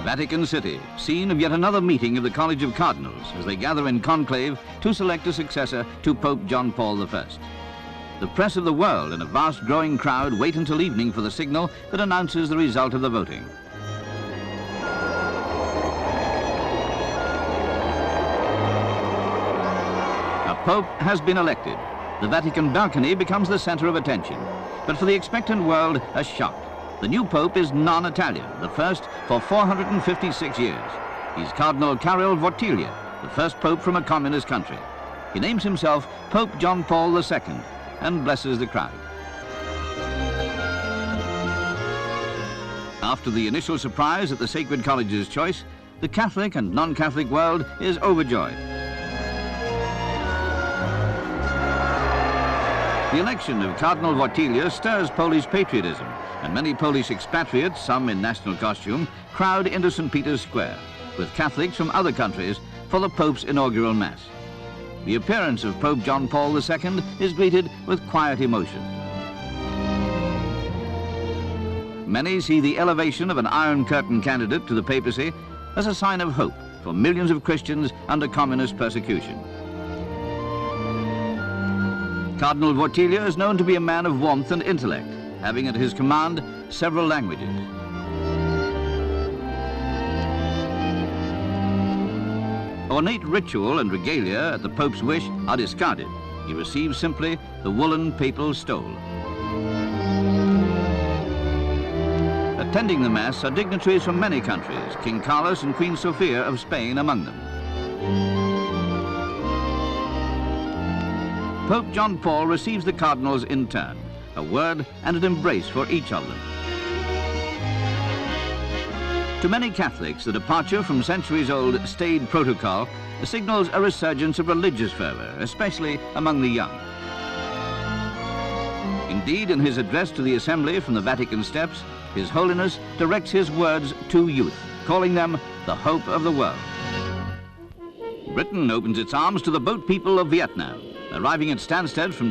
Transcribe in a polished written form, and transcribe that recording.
Vatican City, scene of yet another meeting of the College of Cardinals as they gather in conclave to select a successor to Pope John Paul I. The press of the world and a vast growing crowd wait until evening for the signal that announces the result of the voting. A pope has been elected. The Vatican balcony becomes the center of attention. But for the expectant world, a shock. The new pope is non-Italian, the first for 456 years. He's Cardinal Karol Wojtyła, the first pope from a communist country. He names himself Pope John Paul II and blesses the crowd. After the initial surprise at the Sacred College's choice, the Catholic and non-Catholic world is overjoyed. The election of Cardinal Wojtyła stirs Polish patriotism, and many Polish expatriates, some in national costume, crowd into St. Peter's Square, with Catholics from other countries for the Pope's inaugural Mass. The appearance of Pope John Paul II is greeted with quiet emotion. Many see the elevation of an Iron Curtain candidate to the papacy as a sign of hope for millions of Christians under communist persecution. Cardinal Wojtyła is known to be a man of warmth and intellect, having at his command several languages. Ornate ritual and regalia at the Pope's wish are discarded. He receives simply the woolen papal stole. Attending the Mass are dignitaries from many countries, King Carlos and Queen Sofia of Spain among them. Pope John Paul receives the cardinals in turn, a word and an embrace for each of them. To many Catholics, the departure from centuries-old staid protocol signals a resurgence of religious fervor, especially among the young. Indeed, in his address to the Assembly from the Vatican steps, His Holiness directs his words to youth, calling them the hope of the world. Britain opens its arms to the boat people of Vietnam, arriving at Stansted from